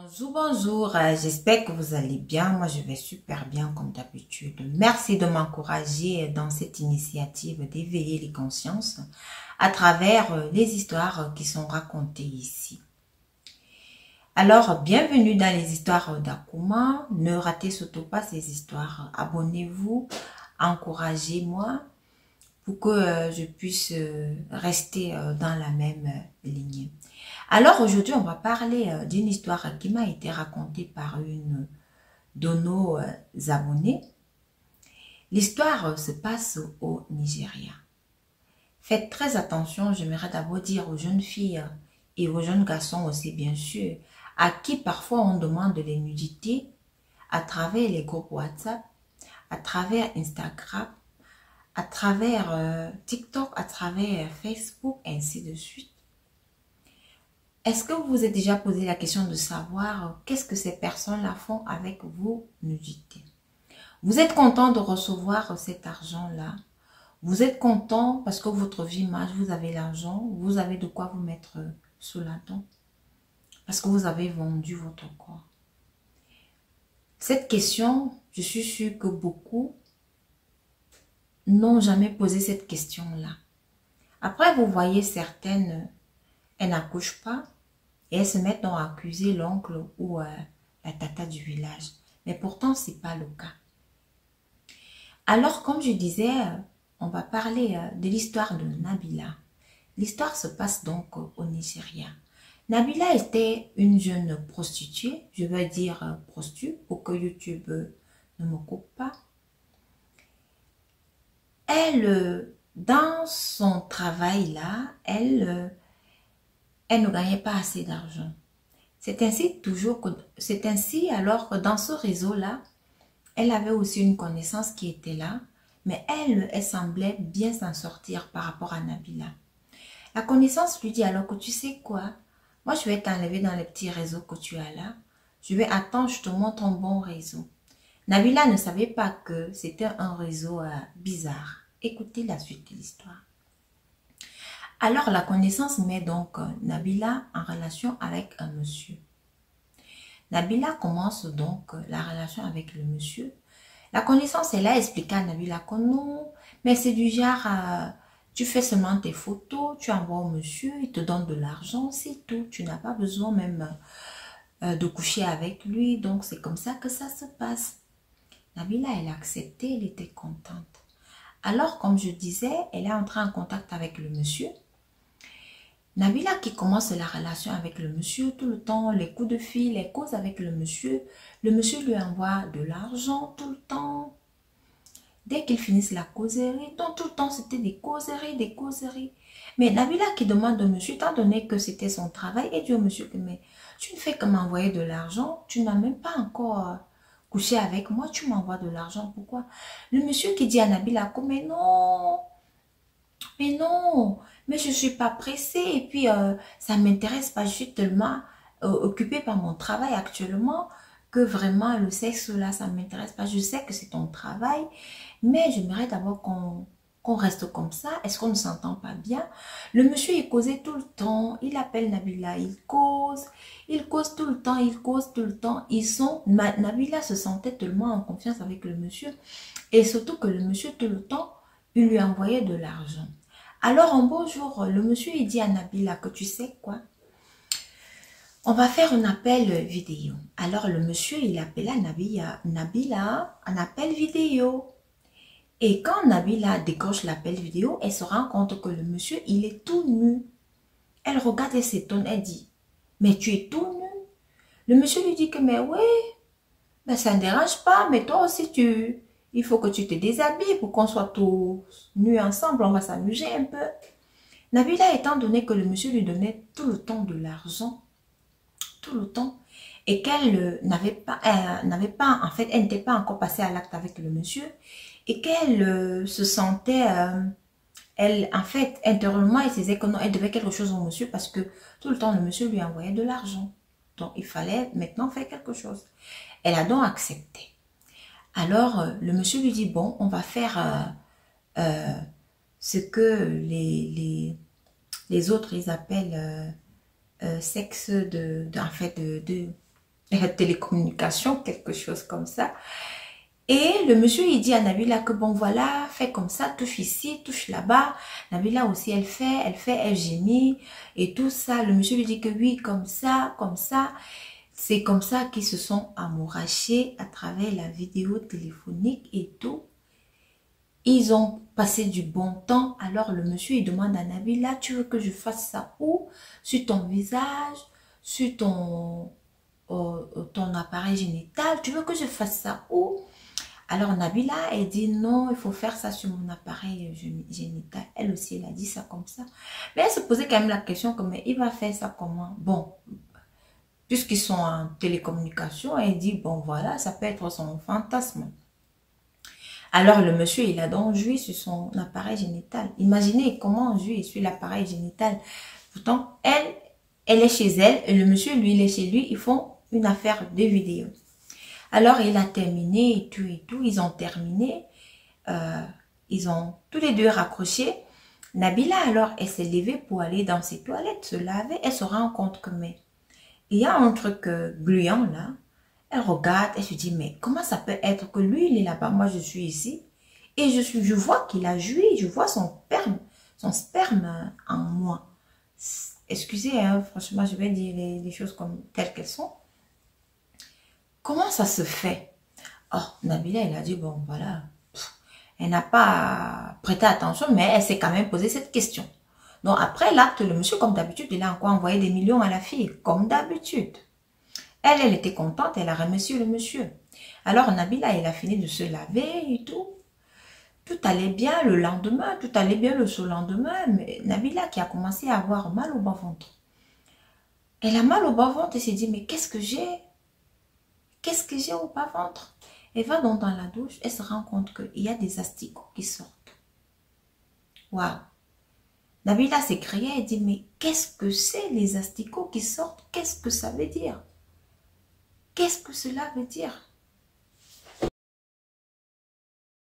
Bonjour, bonjour, j'espère que vous allez bien. Moi, je vais super bien comme d'habitude. Merci de m'encourager dans cette initiative d'éveiller les consciences à travers les histoires qui sont racontées ici. Alors, bienvenue dans les histoires d'Akuma. Ne ratez surtout pas ces histoires. Abonnez-vous, encouragez-moi pour que je puisse rester dans la même ligne. Alors aujourd'hui, on va parler d'une histoire qui m'a été racontée par une de nos abonnés. L'histoire se passe au Nigeria. Faites très attention, j'aimerais d'abord dire aux jeunes filles et aux jeunes garçons aussi bien sûr, à qui parfois on demande les nudités à travers les groupes WhatsApp, à travers Instagram, à travers TikTok, à travers Facebook, ainsi de suite. Est-ce que vous vous êtes déjà posé la question de savoir qu'est-ce que ces personnes-là font avec vos nudités? Vous êtes content de recevoir cet argent-là. Vous êtes content parce que votre vie marche, vous avez l'argent, vous avez de quoi vous mettre sous la dent. Parce que vous avez vendu votre corps. Cette question, je suis sûre que beaucoup n'ont jamais posé cette question-là. Après, vous voyez certaines, elles n'accouchent pas. Et elles se mettent donc à accuser l'oncle ou la tata du village. Mais pourtant, ce n'est pas le cas. Alors, comme je disais, on va parler de l'histoire de Nabila. L'histoire se passe donc au Nigeria. Nabila était une jeune prostituée, je veux dire prostituée, pour que YouTube ne me coupe pas. Elle, dans son travail-là, elle ne gagnait pas assez d'argent. C'est ainsi alors que dans ce réseau-là, elle avait aussi une connaissance qui était là, mais elle semblait bien s'en sortir par rapport à Nabila. La connaissance lui dit alors que tu sais quoi, moi je vais t'enlever dans les petits réseaux que tu as là, je vais attendre, je te montre un bon réseau. Nabila ne savait pas que c'était un réseau bizarre. Écoutez la suite de l'histoire. Alors, la connaissance met donc Nabila en relation avec un monsieur. Nabila commence donc la relation avec le monsieur. La connaissance, elle a expliqué à Nabila que non, mais c'est du genre, tu fais seulement tes photos, tu envoies au monsieur, il te donne de l'argent, c'est tout. Tu n'as pas besoin même de coucher avec lui, donc c'est comme ça que ça se passe. Nabila, elle a accepté, elle était contente. Alors, comme je disais, elle est entrée en contact avec le monsieur. Nabila qui commence la relation avec le monsieur tout le temps, les coups de fil, les causes avec le monsieur lui envoie de l'argent tout le temps. Dès qu'ils finissent la causerie, donc tout le temps c'était des causeries, des causeries. Mais Nabila qui demande au monsieur, étant donné que c'était son travail, et dit au monsieur que mais tu ne fais que m'envoyer de l'argent, tu n'as même pas encore couché avec moi, tu m'envoies de l'argent, pourquoi? Le monsieur qui dit à Nabila, mais non, mais je ne suis pas pressée et puis ça ne m'intéresse pas, je suis tellement occupée par mon travail actuellement que vraiment le sexe là, ça ne m'intéresse pas. Je sais que c'est ton travail, mais j'aimerais d'abord qu'on reste comme ça. Est-ce qu'on ne s'entend pas bien? Le monsieur, il causait tout le temps, il appelle Nabila, il cause tout le temps, il cause tout le temps. Nabila se sentait tellement en confiance avec le monsieur et surtout que le monsieur tout le temps, il lui envoyait de l'argent. Alors, un beau jour, le monsieur, il dit à Nabila que tu sais quoi? On va faire un appel vidéo. Alors, le monsieur, il appela Nabila un appel vidéo. Et quand Nabila décroche l'appel vidéo, elle se rend compte que le monsieur, il est tout nu. Elle regarde et s'étonne, elle dit, mais tu es tout nu? Le monsieur lui dit que, mais oui, mais ça ne dérange pas, mais toi aussi, il faut que tu te déshabilles pour qu'on soit tous nus ensemble, on va s'amuser un peu. Nabila, étant donné que le monsieur lui donnait tout le temps de l'argent, tout le temps, et qu'elle en fait, elle n'était pas encore passée à l'acte avec le monsieur, et qu'elle se sentait, en fait, intérieurement, elle se disait que non, elle devait quelque chose au monsieur parce que tout le temps, le monsieur lui envoyait de l'argent. Donc, il fallait maintenant faire quelque chose. Elle a donc accepté. Alors, le monsieur lui dit, bon, on va faire ce que les autres, ils appellent sexe télécommunication, quelque chose comme ça. Et le monsieur, il dit à Nabila que bon, voilà, fais comme ça, touche ici, touche là-bas. Nabila aussi, elle gémit et tout ça. Le monsieur lui dit que oui, comme ça, comme ça. C'est comme ça qu'ils se sont amourachés à travers la vidéo téléphonique et tout. Ils ont passé du bon temps. Alors le monsieur, il demande à Nabila, tu veux que je fasse ça où? Sur ton visage, sur ton appareil génital. Tu veux que je fasse ça où? Alors Nabila, elle dit non, il faut faire ça sur mon appareil génital. Elle aussi, elle a dit ça comme ça. Mais elle se posait quand même la question, mais il va faire ça comment? Bon, puisqu'ils sont en télécommunication, elle dit, bon voilà, ça peut être son fantasme. Alors le monsieur, il a donc joui sur son appareil génital. Imaginez comment on jouit sur l'appareil génital. Pourtant, elle est chez elle et le monsieur, lui, il est chez lui. Ils font une affaire de vidéo. Alors, il a terminé et tout. Ils ont terminé. Ils ont tous les deux raccroché. Nabila, alors, elle s'est levée pour aller dans ses toilettes, se laver. Elle se rend compte que, mais, il y a un truc gluant là. Elle regarde, elle se dit, mais comment ça peut être que lui, il est là-bas, moi, je suis ici. Et je vois qu'il a joui, je vois son sperme en moi. Excusez, hein, franchement, je vais dire les choses comme telles qu'elles sont. Comment ça se fait? Oh, Nabila, elle a dit, bon, voilà. Elle n'a pas prêté attention, mais elle s'est quand même posé cette question. Donc, après l'acte, le monsieur, comme d'habitude, il a encore envoyé des millions à la fille, comme d'habitude. Elle était contente, elle a remercié le monsieur. Alors, Nabila, elle a fini de se laver et tout. Tout allait bien le lendemain, tout allait bien le surlendemain, mais Nabila qui a commencé à avoir mal au bas-ventre. Elle a mal au bas-ventre et s'est dit, mais qu'est-ce que j'ai? Qu'est-ce que j'ai au bas-ventre? Elle va donc dans la douche, elle se rend compte qu'il y a des asticots qui sortent. Waouh! Nabila s'est criée, elle dit, mais qu'est-ce que c'est les asticots qui sortent? Qu'est-ce que ça veut dire? Qu'est-ce que cela veut dire?